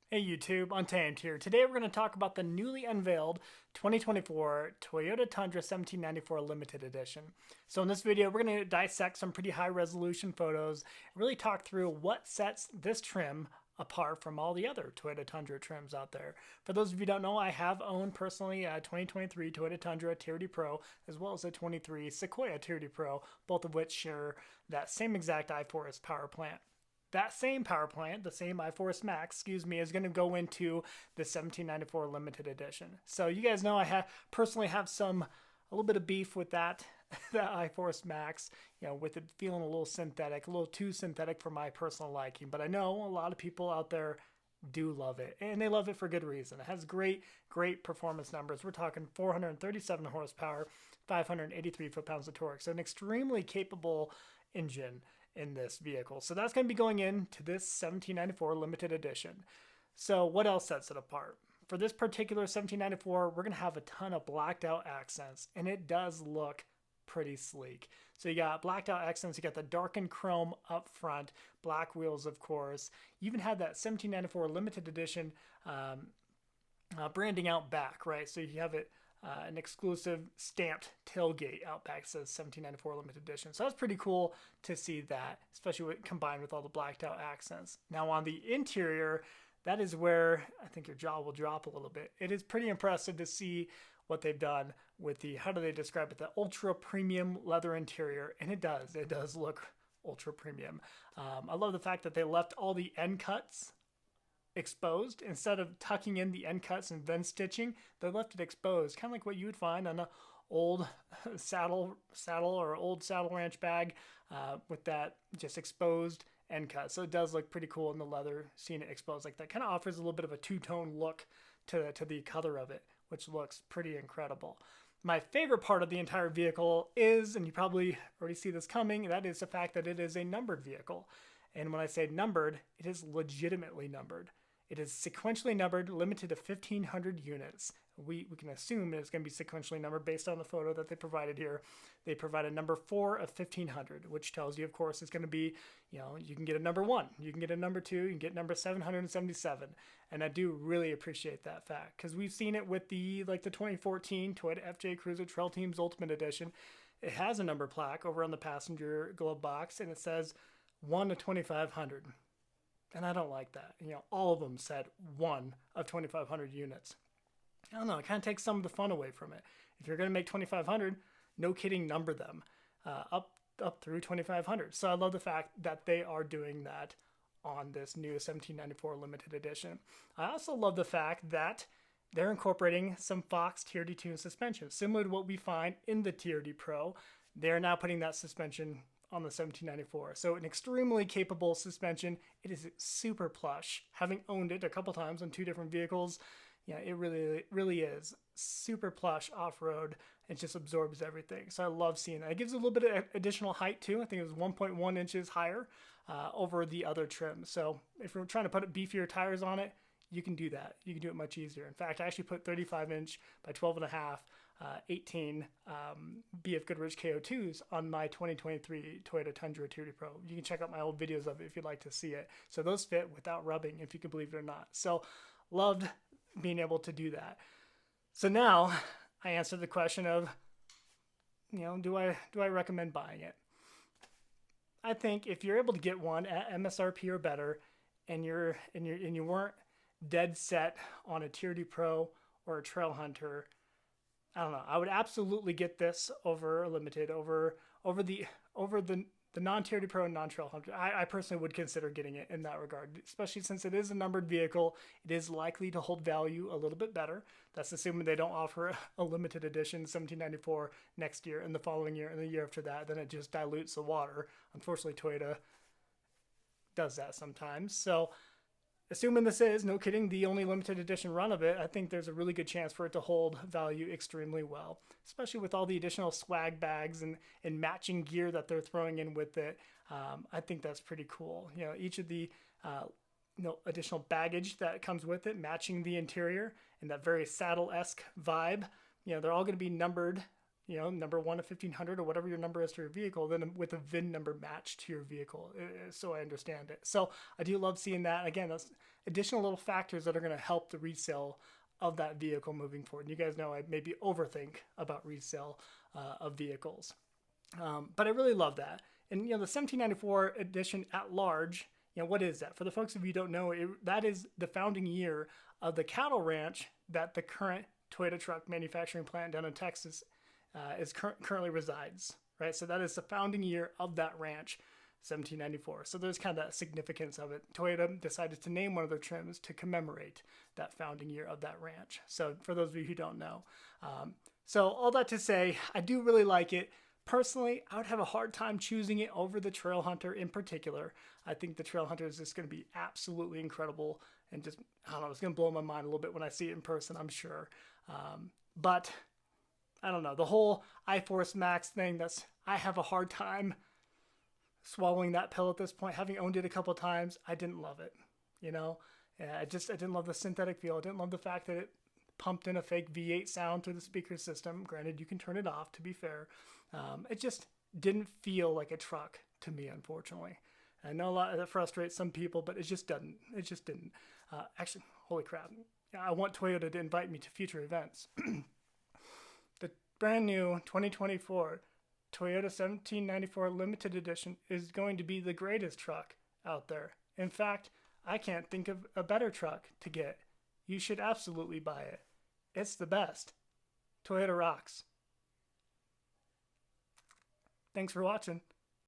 Hey YouTube, Untamed here. Today we're going to talk about the newly unveiled 2024 Toyota Tundra 1794 Limited Edition. So in this video, we're going to dissect some pretty high resolution photos and really talk through what sets this trim apart from all the other Toyota Tundra trims out there. For those of you who don't know, I have owned personally a 2023 Toyota Tundra TRD Pro as well as a 23 Sequoia TRD Pro, both of which share that same exact iForest power plant. That same power plant, the same iForest Max, is going to go into the 1794 limited edition. So you guys know I personally have a little bit of beef with that iForest Max, with it feeling a little synthetic, a little too synthetic for my personal liking. But I know a lot of people out there do love it, and they love it for good reason. It has great performance numbers. We're talking 437 horsepower, 583 foot-pounds of torque. So an extremely capable engine in this vehicle. So that's going to be going into this 1794 limited edition. So what else sets it apart? For this particular 1794, we're going to have a ton of blacked out accents, and it does look pretty sleek. So you got blacked out accents, you got the darkened chrome up front, black wheels, of course. You even had that 1794 limited edition branding out back, right? So you have it an exclusive stamped tailgate out back that says 1794 limited edition. So that's pretty cool to see that, especially combined with all the blacked out accents. Now on the interior, that is where I think your jaw will drop a little bit. It is pretty impressive to see what they've done with the, how do they describe it, the ultra premium leather interior, and it does look ultra premium. I love the fact that they left all the end cuts exposed instead of tucking in the end cuts and then stitching. They left it exposed, kind of like what you would find on an old saddle or old saddle ranch bag, with that just exposed end cut. So it does look pretty cool in the leather, seeing it exposed like that. Kind of offers a little bit of a two-tone look to the color of it, which looks pretty incredible. My favorite part of the entire vehicle is, and you probably already see this coming, that is the fact that it is a numbered vehicle. And when I say numbered, it is legitimately numbered. It is sequentially numbered, limited to 1,500 units. We can assume it's going to be sequentially numbered based on the photo that they provided here. They provide a number 4 of 1,500, which tells you, of course, it's going to be, you can get a number 1, you can get a number 2, you can get number 777. And I do really appreciate that fact, because we've seen it with the 2014 Toyota FJ Cruiser Trail Teams Ultimate Edition. It has a number plaque over on the passenger glove box, and it says 1 of 2,500. And I don't like that. All of them said 1 of 2,500 units. I don't know. It kind of takes some of the fun away from it. If you're going to make 2,500, no kidding, number them up through 2,500. So I love the fact that they are doing that on this new 1794 limited edition. I also love the fact that they're incorporating some Fox TRD tuned suspension, similar to what we find in the TRD Pro. They're now putting that suspension on the 1794. So an extremely capable suspension. It is super plush. Having owned it a couple times on 2 different vehicles, it really is super plush off-road. It just absorbs everything. So I love seeing that. It gives a little bit of additional height too. I think it was 1.1 inches higher over the other trims. So if you're trying to put beefier tires on it, you can do that. You can do it much easier. In fact, I actually put 35-inch by 12.5 18 BF Goodrich KO2s on my 2023 Toyota Tundra TRD Pro. You can check out my old videos of it if you'd like to see it. So those fit without rubbing, if you can believe it or not. So loved being able to do that. So now I answer the question of, do I recommend buying it? I think if you're able to get one at MSRP or better, and you weren't dead set on a TRD Pro or a Trail Hunter, I don't know. I would absolutely get this over a limited, over the non-TRD Pro and non-Trail Hunter. I personally would consider getting it in that regard, especially since it is a numbered vehicle. It is likely to hold value a little bit better. That's assuming they don't offer a limited edition 1794 next year and the following year and the year after that. Then it just dilutes the water. Unfortunately, Toyota does that sometimes. So assuming this is, no kidding, the only limited edition run of it, I think there's a really good chance for it to hold value extremely well, especially with all the additional swag bags and matching gear that they're throwing in with it. I think that's pretty cool. Each of the additional baggage that comes with it, matching the interior and that very saddle-esque vibe, they're all going to be numbered number 1 of 1500 or whatever your number is to your vehicle, then with a VIN number matched to your vehicle, so I understand it. So I do love seeing that. Again, those additional little factors that are going to help the resale of that vehicle moving forward. And you guys know I maybe overthink about resale of vehicles. But I really love that. And, the 1794 edition at large, what is that? For the folks of you who don't know, that is the founding year of the cattle ranch that the current Toyota truck manufacturing plant down in Texas currently resides, right? So that is the founding year of that ranch, 1794. So there's kind of that significance of it. Toyota decided to name one of their trims to commemorate that founding year of that ranch. So for those of you who don't know. So all that to say, I do really like it. Personally, I would have a hard time choosing it over the Trail Hunter in particular. I think the Trail Hunter is just going to be absolutely incredible and just, I don't know, it's going to blow my mind a little bit when I see it in person, I'm sure. But I don't know, the whole iForce Max thing, I have a hard time swallowing that pill at this point. Having owned it a couple of times, I didn't love it. I didn't love the synthetic feel. I didn't love the fact that it pumped in a fake V8 sound through the speaker system. Granted, you can turn it off, to be fair. It just didn't feel like a truck to me, unfortunately. I know a lot that frustrates some people, but it just didn't. Actually, holy crap. I want Toyota to invite me to future events. The brand new 2024 Toyota 1794 Limited Edition is going to be the greatest truck out there. In fact, I can't think of a better truck to get. You should absolutely buy it. It's the best. Toyota rocks. Thanks for watching.